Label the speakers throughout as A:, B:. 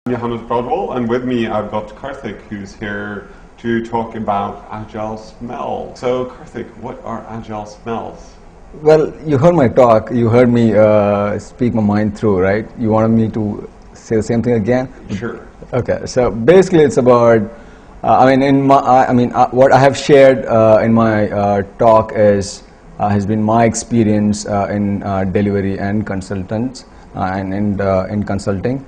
A: Johannes Broadwell, and with me I've got Karthik, who's here to talk about agile smells. So Karthik, what are agile smells?
B: Well, you heard my talk, you heard me speak my mind through, right? You wanted me to say the same thing again?
A: Sure.
B: Okay, so basically it's about, what I have shared in my talk has been my experience in delivery and consultants and in consulting.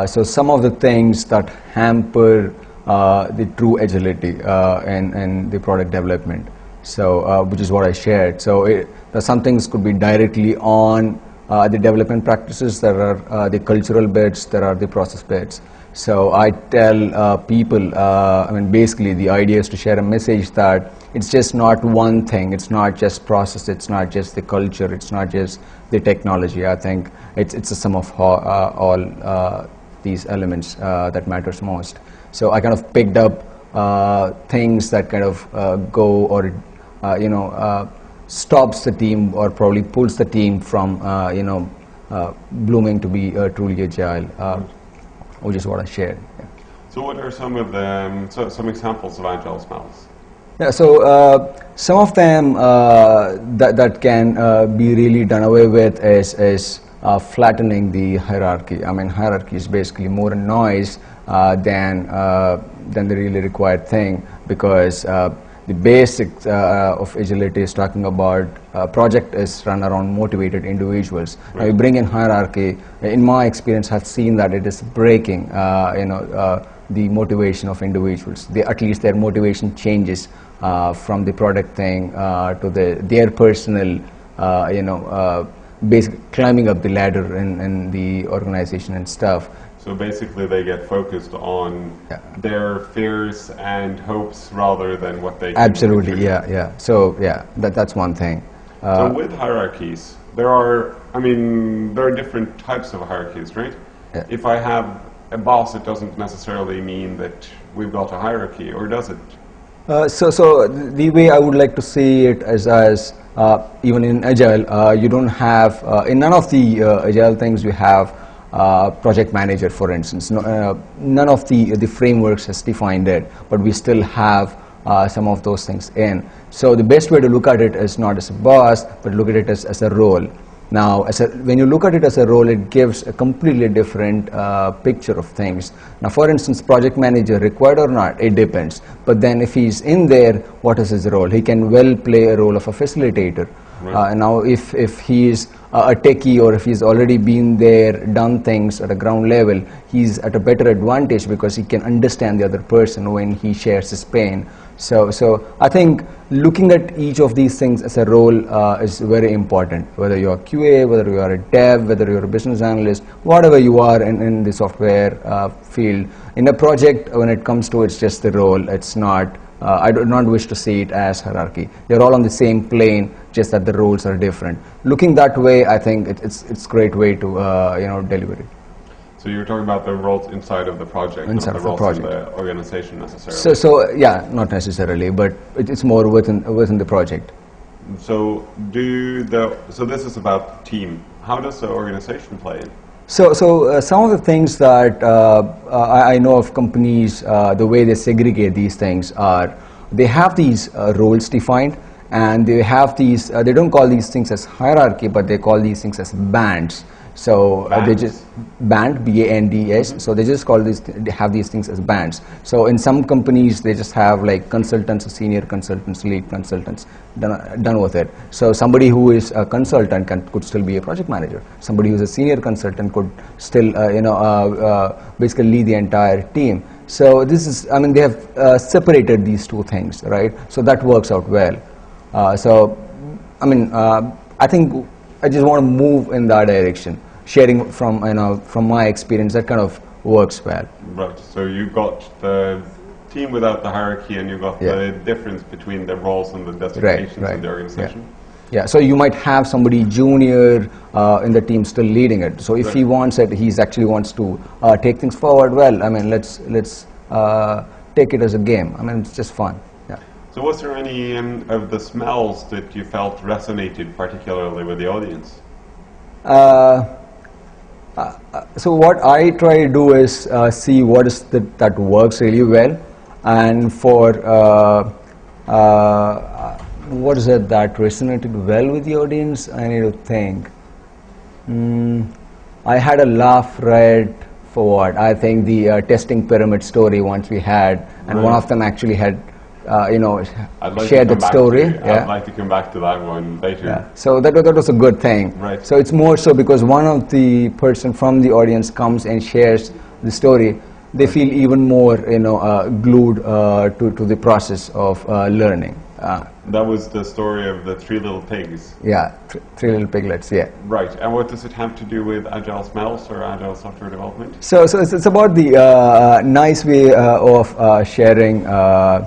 B: So some of the things that hamper the true agility in the product development. So which is what I shared. So some things could be directly on the development practices. There are the cultural bits. There are the process bits. So I tell people, basically the idea is to share a message that it's just not one thing. It's not just process. It's not just the culture. It's not just the technology. I think it's a sum of all these elements that matters most. So I kind of picked up things that kind of go or stops the team or probably pulls the team from blooming to be truly agile, which is what I shared. Yeah.
A: So what are some of the some examples of agile smells?
B: Yeah, so some of them that can be really done away with is flattening the hierarchy. I mean, hierarchy is basically more noise than the really required thing, because the basics of agility is talking about project is run around motivated individuals. Right. Now you bring in hierarchy. In my experience, I've seen that it is breaking the motivation of individuals. At least their motivation changes from the product thing to their personal, basic climbing up the ladder in the organization and stuff.
A: So basically they get focused on their fears and hopes rather than what they can
B: Absolutely,
A: contribute.
B: yeah. So yeah, that's one thing.
A: So with hierarchies, there are different types of hierarchies, right?
B: Yeah.
A: If I have a boss, it doesn't necessarily mean that we've got a hierarchy, or does it?
B: So the way I would like to see it as even in agile, you don't have in none of the agile things you have project manager, for instance. None of the frameworks has defined it, but we still have some of those things in. So the best way to look at it is not as a boss, but look at it as a role. Now, when you look at it as a role, it gives a completely different picture of things. Now, for instance, project manager, required or not, it depends. But then if he's in there, what is his role? He can well play a role of a facilitator. Right. Now, if he's a techie, or if he's already been there, done things at a ground level, he's at a better advantage because he can understand the other person when he shares his pain. So I think looking at each of these things as a role is very important. Whether you're QA, whether you are a dev, whether you're a business analyst, whatever you are in the software field. In a project, when it comes to it's just the role. It's not. I do not wish to see it as hierarchy. They're all on the same plane, just that the roles are different. Looking that way, I think it's a great way to deliver it.
A: So you're talking about the roles inside of the project,
B: inside
A: not the
B: of
A: roles
B: the
A: in the organization necessarily.
B: So yeah, not necessarily, but it's more within the project.
A: So this is about team. How does the organization play in?
B: So some of the things that I know of companies, the way they segregate these things are, they have these roles defined, and they have these, they don't call these things as hierarchy, but they call these things as bands. So they just band, B-A-N-D-S. So they just call they have these things as bands. So in some companies they just have like consultants, senior consultants, lead consultants, done with it. So somebody who is a consultant could still be a project manager. Somebody who is a senior consultant could still basically lead the entire team. So this is, they have separated these two things, right? So that works out well. I think I just want to move in that direction. Sharing from my experience, that kind of works well.
A: Right. So you got the team without the hierarchy, and you got the difference between the roles and the designations in the organization.
B: Yeah. So you might have somebody junior in the team still leading it. So if he wants it, he actually wants to take things forward. Well, let's take it as a game. It's just fun. Yeah.
A: So was there any of the smells that you felt resonated particularly with the audience?
B: So what I try to do is see what is that works really well, and for what is it that resonated well with the audience. I need to think. I had a laugh right for what I think the testing pyramid story once we had, and one of them actually had shared that story.
A: I'd like to come back to that one later.
B: Yeah. So that was a good thing.
A: Right.
B: So it's more so because one of the person from the audience comes and shares the story, they feel even more glued to the process of learning.
A: That was the story of the three little pigs.
B: Yeah, three little piglets. Yeah.
A: Right. And what does it have to do with agile smells or agile software development?
B: So it's about the nice way of sharing the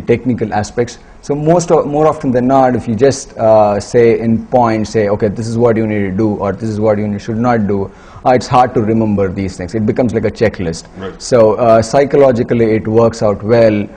B: technical aspects. So more often than not, if you just say in points, say, okay, this is what you need to do, or this is what you should not do, it's hard to remember these things. It becomes like a checklist.
A: Right.
B: So psychologically, it works out well.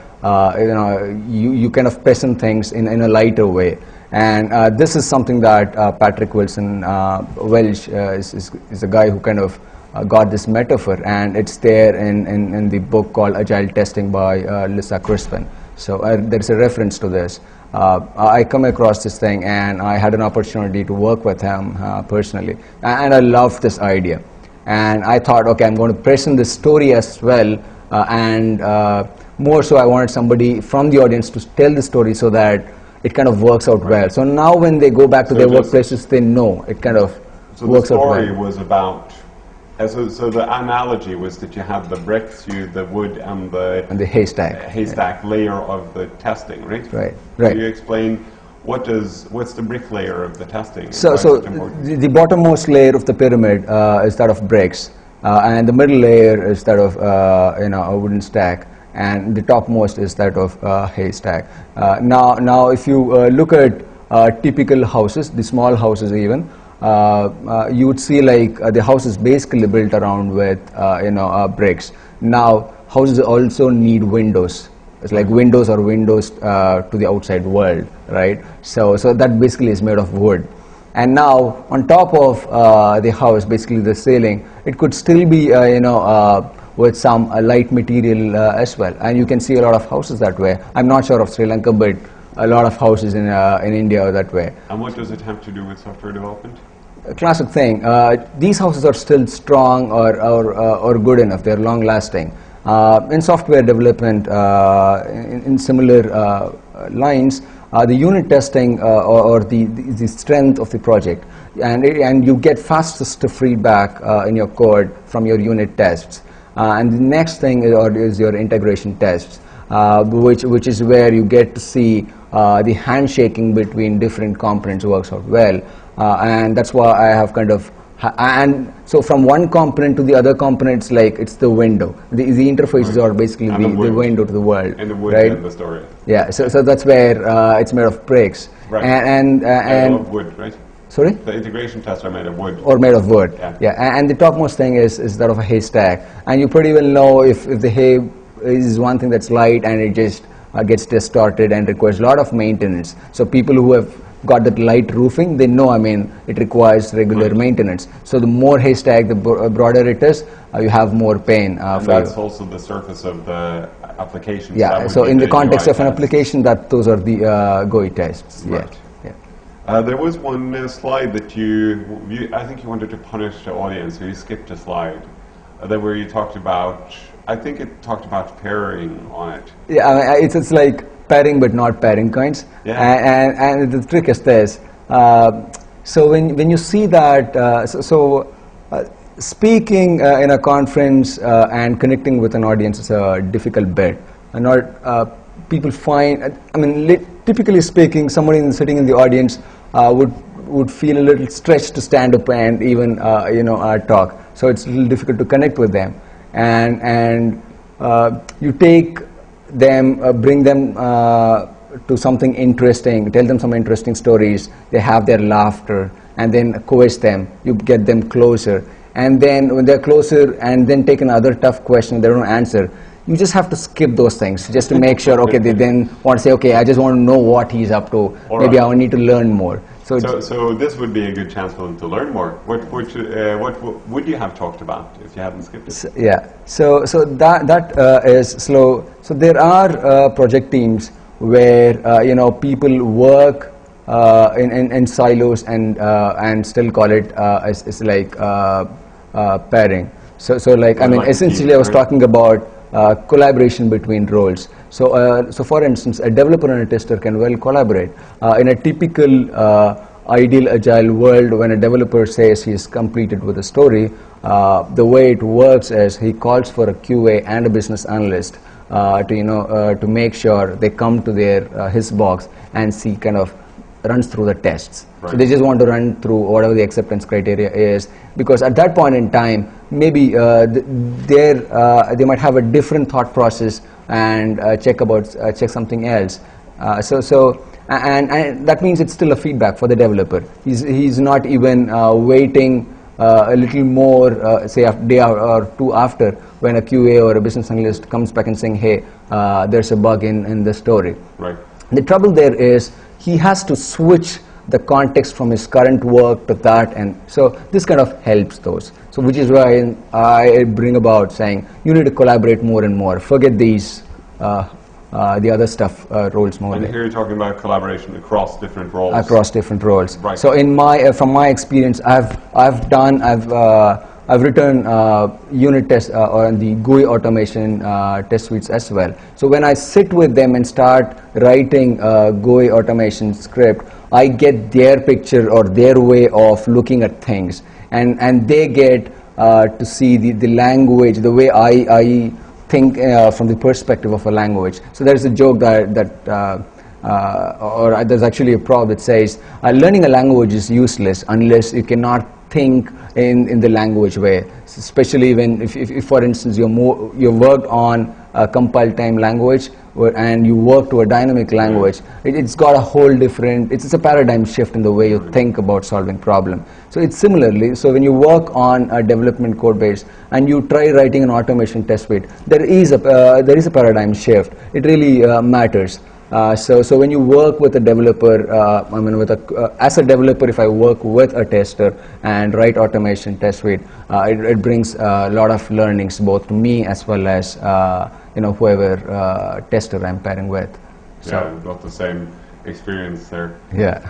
B: You kind of present things in a lighter way. And this is something that Patrick Wilson Welch is a guy who kind of got this metaphor, and it's there in the book called Agile Testing by Lisa Crispin. So there's a reference to this. I come across this thing, and I had an opportunity to work with him personally, and I loved this idea. And I thought, okay, I'm going to present this story as well, and more so I wanted somebody from the audience to tell the story so that it kind of works out well. So now when they go back to their workplaces, they know it kind of works out well.
A: So the story was about, so the analogy was that you have the bricks, the wood, and the
B: haystack
A: layer of the testing, right?
B: Right.
A: Can you explain what's the brick layer of the testing?
B: So the bottommost layer of the pyramid is that of bricks, and the middle layer is that of a wooden stack, and the topmost is that of haystack. Now if you look at typical houses, the small houses even, you would see like the house is basically built around with bricks. Now houses also need windows. It's like windows or windows to the outside world, right? So that basically is made of wood. And now on top of the house, basically the ceiling, it could still be with some light material as well. And you can see a lot of houses that way. I'm not sure of Sri Lanka, but a lot of houses in India are that way.
A: And what does it have to do with software development?
B: A classic thing. These houses are still strong or good enough. They're long lasting. In software development, in similar lines, the unit testing or the strength of the project, and you get fastest feedback in your code from your unit tests. And the next thing is your integration tests, which is where you get to see the handshaking between different components works out well, and that's why I have kind of and so from one component to the other component, it's the window. The interfaces are basically the window to the world,
A: and the wood,
B: right?
A: And the story.
B: Yeah, so that's where it's made of bricks,
A: right?
B: And
A: of wood, right?
B: Sorry?
A: The integration tests are made of wood.
B: Or made of wood, yeah. And the topmost thing is that of a haystack. And you pretty well know if the hay is one thing that's light and it just gets distorted and requires a lot of maintenance. So people who have got that light roofing, they know, it requires regular maintenance. So the more haystack, the broader it is, you have more pain
A: and that's also the surface of the application.
B: Yeah, so in the context of an application, those are the GUI tests.
A: Right.
B: Yeah.
A: There was one slide that I think you wanted to punish the audience, so you skipped a slide where you talked about, I think it talked about pairing on it.
B: Yeah, it's like pairing but not pairing kinds.
A: Yeah.
B: And the trick is this. So when you see that, speaking in a conference and connecting with an audience is a difficult bit. And people find, typically speaking, somebody sitting in the audience would feel a little stretched to stand up and even talk. So it's a little difficult to connect with them. And you take them, bring them to something interesting, tell them some interesting stories, they have their laughter, and then coerce them, you get them closer. And then when they're closer and then take another tough question, they don't answer, you just have to skip those things just to make sure, okay, they then want to say, okay, I just want to know what he's up to, maybe I need to learn more.
A: So this would be a good chance for them to learn more. What would you have talked about if you hadn't skipped it?
B: Yeah. So that is slow. So there are project teams where people work in silos and still call it as like pairing. So like I mean
A: like
B: essentially
A: team,
B: I was
A: right?
B: talking about collaboration between roles. So for instance, a developer and a tester can well collaborate. In a typical ideal agile world, when a developer says he's completed with a story, the way it works is he calls for a QA and a business analyst to make sure they come to his box and see kind of runs through the tests.
A: Right.
B: So they just want to run through whatever the acceptance criteria is, because at that point in time, maybe they might have a different thought process and check something else. And that means it's still a feedback for the developer. He's not even waiting a little more, say a day or two after, when a QA or a business analyst comes back and saying, hey, there's a bug in the story.
A: Right.
B: The trouble there is he has to switch the context from his current work to that, and so this kind of helps those. So which is why I bring about saying you need to collaborate more and more. Forget these the other stuff roles more.
A: And here you're talking about collaboration across different roles.
B: Across different roles.
A: Right.
B: So in my from my experience, I've written unit tests or the GUI automation test suites as well. So when I sit with them and start writing GUI automation script, I get their picture or their way of looking at things, and they get to see the language, the way I think from the perspective of a language. So there is a joke or there's actually a proverb that says learning a language is useless unless you cannot think in the language way, especially when if for instance you worked on a compile time language and you work to a dynamic language, it's got a whole different, it's a paradigm shift in the way you think about solving problem. So it's similarly, so when you work on a development code base and you try writing an automation test suite, there is a paradigm shift. It really matters. So when you work with a developer, as a developer, if I work with a tester and write automation test suite, it brings a lot of learnings both to me as well as whoever tester I'm pairing with. So,
A: yeah, we've got the same experience there.
B: Yeah.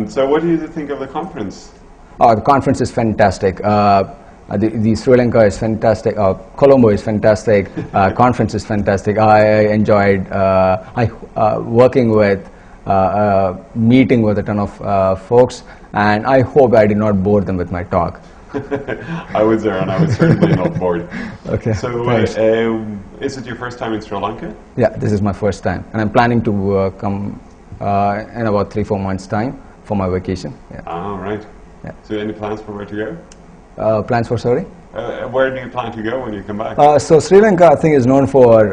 A: So what do you think of the conference?
B: The conference is fantastic. The Sri Lanka is fantastic. Colombo is fantastic. Conference is fantastic. I enjoyed working with, meeting with a ton of folks, and I hope I did not bore them with my talk.
A: I was there, and I was certainly not bored.
B: Okay.
A: So, is it your first time in Sri Lanka?
B: Yeah, this is my first time, and I'm planning to come in about 3-4 months' time for my vacation. Yeah.
A: Ah, right.
B: Yeah.
A: So, any plans for where to go?
B: Plans for, sorry?
A: Where do you plan to go when you come back?
B: So Sri Lanka, I think, is known for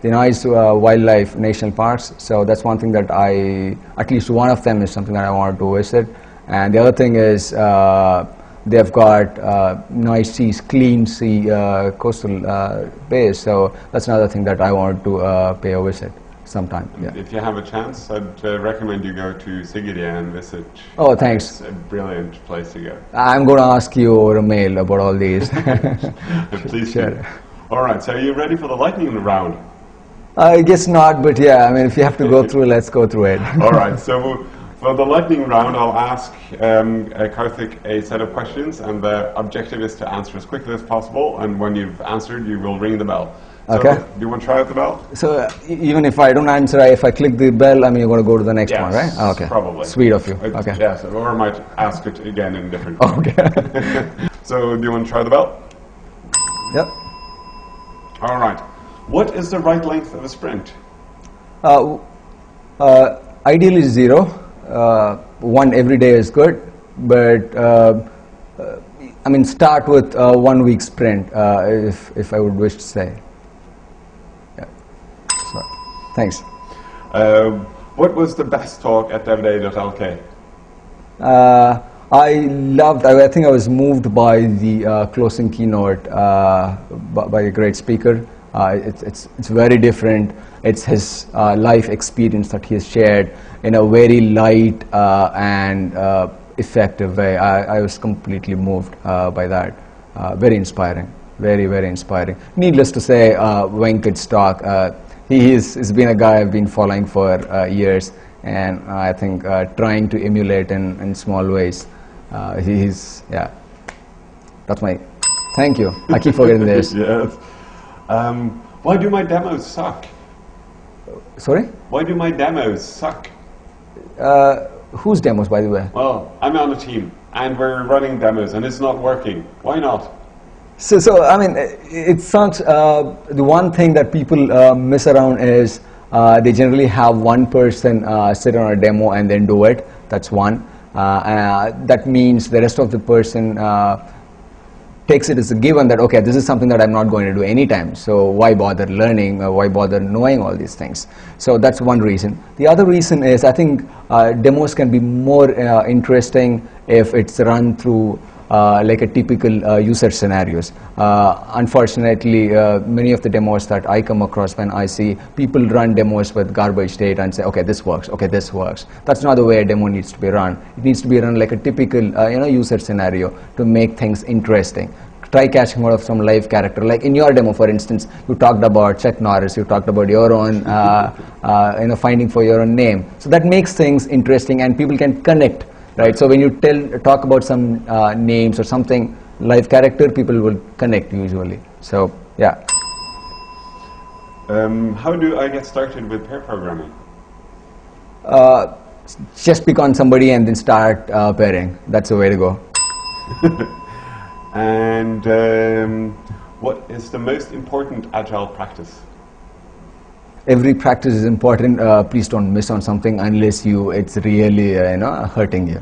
B: the nice wildlife national parks. So that's one thing that at least one of them is something that I wanted to visit. And the other thing is they've got nice seas, clean sea, coastal bays. So that's another thing that I wanted to pay a visit sometime. Yeah.
A: If you have a chance, I'd recommend you go to Sigiriya and visit.
B: Oh, thanks.
A: It's a brilliant place to go.
B: I'm going to ask you over a mail about all these.
A: Please
B: Sure.
A: do. All right, so are you ready for the lightning round?
B: I guess not, but yeah, I mean, if you have to go through, let's go through it.
A: All right, so for the lightning round, I'll ask Karthik a set of questions, and the objective is to answer as quickly as possible, and when you've answered, you will ring the bell. So,
B: Okay.
A: do you want to try out the bell?
B: So even if I don't answer, if I click the bell, I mean, you're going to go to the next one, right?
A: Yes,
B: Okay.
A: probably.
B: Sweet of you. Okay.
A: Yes, or I might ask it again in different.
B: Okay.
A: So, do you want to try the bell?
B: Yep.
A: All right. What is the right length of a sprint?
B: Ideally 0. 1 every day is good, but I mean, start with 1 week sprint if I would wish to say. Yeah. So, thanks.
A: What was the best talk at Devday.lk?
B: I think I was moved by the closing keynote by a great speaker. It's very different. It's his life experience that he has shared in a very light and effective way. I was completely moved by that. Very inspiring. Very, very inspiring. Needless to say, Venkat's talk, he's been a guy I've been following for years, and I think trying to emulate in small ways. Yeah, that's my, thank you. I keep forgetting this.
A: Yes. Why do my demos suck?
B: Sorry?
A: Why do my demos suck?
B: Whose demos, by the way?
A: Well, I'm on a team, and we're running demos, and it's not working. Why not?
B: So I mean, it sounds, the one thing that people miss around is they generally have one person sit on a demo and then do it. That's one. That means the rest of the person takes it as a given that, okay, this is something that I'm not going to do anytime, so why bother learning, why bother knowing all these things? So that's one reason. The other reason is I think demos can be more interesting if it's run through like a typical user scenarios. Unfortunately, many of the demos that I come across when I see people run demos with garbage data and say, okay, this works, okay, this works. That's not the way a demo needs to be run. It needs to be run like a typical user scenario to make things interesting. Try catching out of some live character. Like in your demo, for instance, you talked about Chuck Norris, you talked about your own finding for your own name. So that makes things interesting and people can connect. Right, so when you talk about some names or something, live character, people will connect usually. So, yeah.
A: How do I get started with pair programming?
B: Just pick on somebody and then start pairing. That's the way to go.
A: And what is the most important agile practice?
B: Every practice is important. Please don't miss on something unless it's really hurting you.